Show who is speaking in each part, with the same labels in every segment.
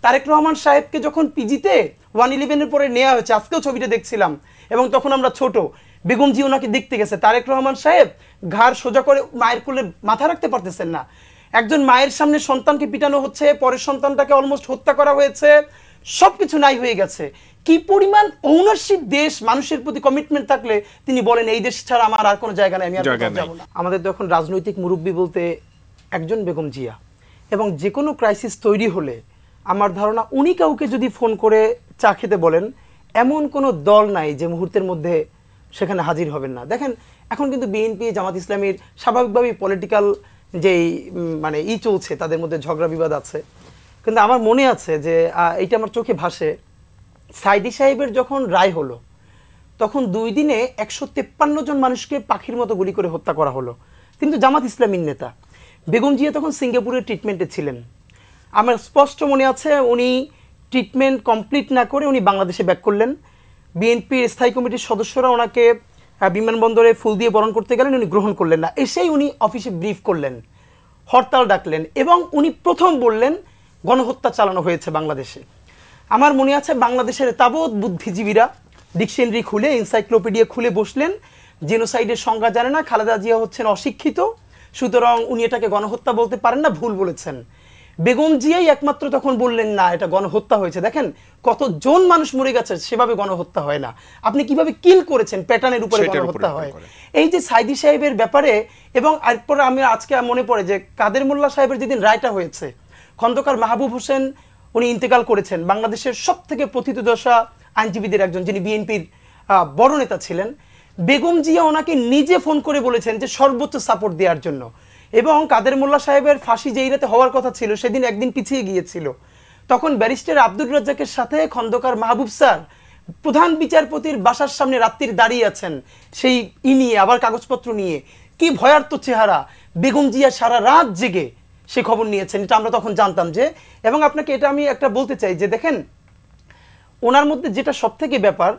Speaker 1: তারেক রহমান সাহেবকে যখন পিজিতে 111-এর পরে নেওয়া হয়েছে, আজকেও ছবিটা দেখছিলাম, এবং তখন আমরা ছোট, বেগম জি ওনাকে দেখতে গেছে, তারেক রহমান সাহেব ঘাড় সোজা করে মায়ের কোলে মাথা রাখতে পারতেছেন না। একজন মায়ের সামনে সন্তানকে পিটানো হচ্ছে, পরের সন্তানটাকে অলমোস্ট হত্যা করা হয়েছে, সবকিছু নাই হয়ে গেছে। কি পরিমাণ ওনারশিপ দেশ, মানুষের প্রতি কমিটমেন্ট থাকলে তিনি বলেন এই দেশ ছাড়া আমার আর কোনো জায়গা নেই, আমি আর কোথাও যাব না। আমাদের তখন রাজনৈতিক মুরব্বী বলতে একজন বেগম জিয়া, এবং যে কোনো ক্রাইসিস তৈরি হলে আমার ধারণা উনি কাউকে যদি ফোন করে চা খেতে বলেন, এমন কোনো দল নাই যে মুহূর্তের মধ্যে সেখানে হাজির হবেন না। দেখেন এখন কিন্তু বিএনপি, জামাত ইসলামীর স্বাভাবিকভাবেই পলিটিক্যাল যেই মানে চলছে, তাদের মধ্যে ঝগড়া বিবাদ আছে, কিন্তু আমার মনে আছে যে এইটা আমার চোখে ভাসে, সাইদি সাহেবের যখন রায় হলো তখন 2 দিনে 153 জন মানুষকে পাখির মতো গুলি করে হত্যা করা হলো, কিন্তু জামাত ইসলামীর নেতা। বেগম জিয়া তখন সিঙ্গাপুরের ট্রিটমেন্টে ছিলেন। আমার স্পষ্ট মনে আছে উনি ট্রিটমেন্ট কমপ্লিট না করে উনি বাংলাদেশে ব্যাক করলেন। বিএনপির স্থায়ী কমিটির সদস্যরা ওনাকে বিমানবন্দরে ফুল দিয়ে বরণ করতে গেলেন, উনি গ্রহণ করলেন না। এসেই উনি অফিসে ব্রিফ করলেন, হরতাল ডাকলেন, এবং উনি প্রথম বললেন গণহত্যা চালানো হয়েছে বাংলাদেশে। আমার মনে আছে বাংলাদেশের তাবৎ বুদ্ধিজীবীরা ডিকশনারি খুলে, এনসাইক্লোপিডিয়া খুলে বসলেন, জেনোসাইডের সংজ্ঞা জানে না, খালেদা জিয়া হচ্ছেন অশিক্ষিত, সুতরাং উনি এটাকে গণহত্যা বলতে পারেন না, ভুল বলেছেন। বেগম জিয়াই একমাত্র তখন বললেন না এটা গণহত্যা হয়েছে। দেখেন কতজন মানুষ মরে গেছে, সেভাবে গণহত্যা হয় না। আপনি কিভাবে কিল করেছেন প্যাটার্নের উপরে গণহত্যা হয়। এই যে সাইদি সাহেবের ব্যাপারে, এবং এরপরে আমি আজকে মনে পড়ে যে কাদের মোল্লা সাহেবের যেদিন রায়টা হয়েছে, খন্দকার মাহবুব হোসেন উনি ইন্তেকাল করেছেন, বাংলাদেশের সবথেকে প্রথিতযশা আইনজীবীদের একজন, যিনি বিএনপির বড় নেতা ছিলেন। বেগম জিয়া ওনাকে নিজে ফোন করে বলেছেন যে সর্বোচ্চ সাপোর্ট দেওয়ার জন্য, এবং কাদের মোল্লা সাহেবের ফাঁসি যেই রাতে হওয়ার কথা ছিল সেদিন একদিন পিছিয়ে গিয়েছিল। তখন ব্যারিস্টার আব্দুর রাজ্জাকের সাথে খন্দকার মাহবুব স্যার প্রধান বিচারপতির বাসার সামনে রাত্রির দাঁড়িয়ে আছেন, সেই নিয়ে আবার কাগজপত্র নিয়ে, কি ভয়ার্ত চেহারা। বেগম জিয়া সারা রাত জেগে সে খবর নিয়েছেন, এটা আমরা তখন জানতাম যে। এবং আপনাকে এটা আমি একটা বলতে চাই যে দেখেন ওনার মধ্যে যেটা সবথেকে ব্যাপার,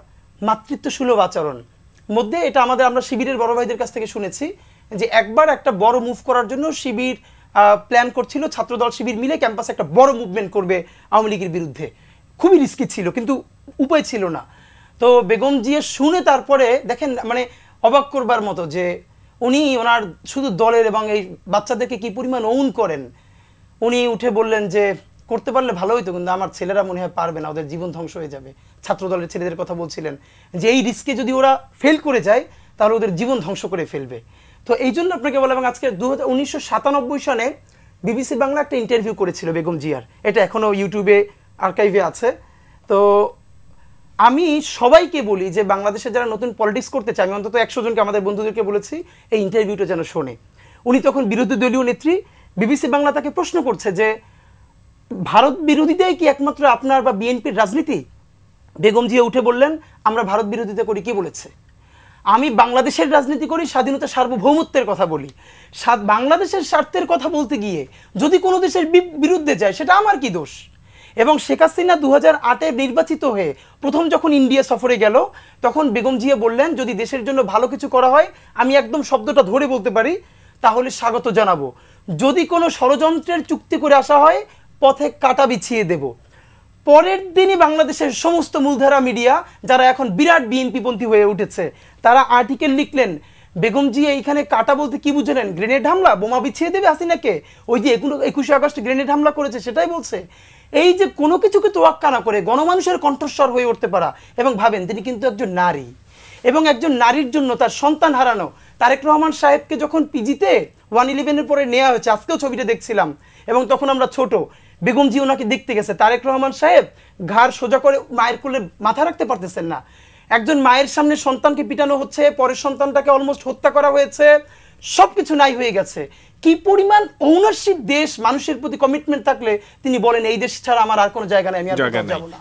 Speaker 1: মাতৃত্ব সুলভ আচরণ মধ্যে, এটা আমরা শিবিরের বড় ভাইদের কাছ থেকে শুনেছি যে একবার একটা বড় মুভ করার জন্য শিবির প্ল্যান করছিল, ছাত্রদল শিবির মিলে ক্যাম্পাসে একটা বড় মুভমেন্ট করবে আওয়ামী লীগের বিরুদ্ধে। খুবই রিস্কি ছিল, কিন্তু উপায় ছিল না। তো বেগম জিয়া শুনে তারপরে দেখেন মানে অবাক করবার মতো যে উনি ওনার শুধু দলের এবং এই বাচ্চাদেরকে কি পরিমাণ ওন করেন। উনি উঠে বললেন যে করতে পারলে ভালো হইতো, কিন্তু আমার ছেলেরা মনে হয় পারবে না, ওদের জীবন ধ্বংস হয়ে যাবে। ছাত্র দলের ছেলেদের কথা বলছিলেন যে এই রিস্কে যদি ওরা ফেল করে যায় তাহলে ওদের জীবন ধ্বংস করে ফেলবে। তো এই জন্য আপনাকে বলা, এবং আজকে 1997 সালে বিবিসি বাংলা একটা ইন্টারভিউ করেছিল বেগম জিয়ার, এটা এখনও ইউটিউবে আর্কাইভে আছে। তো আমি সবাইকে বলি যে বাংলাদেশে যারা নতুন পলিটিক্স করতে চায়, আমি অন্তত 100 জনকে আমাদের বন্ধুদেরকে বলেছি এই ইন্টারভিউটা যেন শোনে। উনি তখন বিরোধী দলীয় নেত্রী, বিবিসি বাংলা তাকে প্রশ্ন করছে যে ভারত বিরোধিতাই কি একমাত্র আপনার বা বিএনপির রাজনীতি? বেগম জিয়া উঠে বললেন আমরা ভারত বিরোধিতা করি, কে বলেছে? আমি বাংলাদেশের রাজনীতি করি, স্বাধীনতা সার্বভৌমত্বের কথা বলি। বাংলাদেশের স্বার্থের কথা বলতে গিয়ে যদি কোনো দেশের বিরুদ্ধে যায় সেটা আমার কি দোষ? এবং শেখ হাসিনা 2008-এ নির্বাচিত হয়ে প্রথম যখন ইন্ডিয়া সফরে গেল, তখন বেগম জিয়া বললেন যদি দেশের জন্য ভালো কিছু করা হয়, আমি একদম শব্দটা ধরে বলতে পারি, তাহলে স্বাগত জানাবো। যদি কোনো ষড়যন্ত্রের চুক্তি করে আসা হয়, পথে কাঁটা বিছিয়ে দেব। পরের দিনই বাংলাদেশের সমস্ত মূলধারা মিডিয়া, যারা এখন বিরাট বিএনপিপন্থী হয়ে উঠেছে, তারা আর্টিকেল লিখলেন বেগম জিয়া এইখানে কাটা বলতে কি বুঝলেন? গ্রেনেড হামলা, বোমা বিছিয়ে দেবে হাসিনাকে, ওই যে 21শে আগস্ট গ্রেনেড হামলা করেছে সেটাই বলছে। এই যে কোনো কিছুকে তোয়াক্কা না করে গণমানুষের কণ্ঠস্বর হয়ে উঠতে পারা, এবং ভাবেন তিনি কিন্তু একজন নারী, এবং একজন নারীর জন্য তার সন্তান হারানো। তারেক রহমান সাহেবকে যখন পিজিতে 111-এর পরে নেওয়া হয়েছে, আজকেও ছবিটা দেখছিলাম, এবং তখন আমরা ছোট, বেগম জি ওনাকে দেখতে গেছে, তারেক রহমান সাহেব ঘাড় সোজা করে মায়ের কোলে মাথা রাখতে পারতেছেন না। একজন মায়ের সামনে সন্তানকে পিটানো হচ্ছে, পরের সন্তানটাকে অলমোস্ট হত্যা করা হয়েছে, সবকিছু নাই হয়ে গেছে। কি পরিমাণ ওনারশিপ দেশ, মানুষের প্রতি কমিটমেন্ট থাকলে তিনি বলেন এই দেশ ছাড়া আমার আর কোনো জায়গা নেই, আমি আর কোথাও যাব না।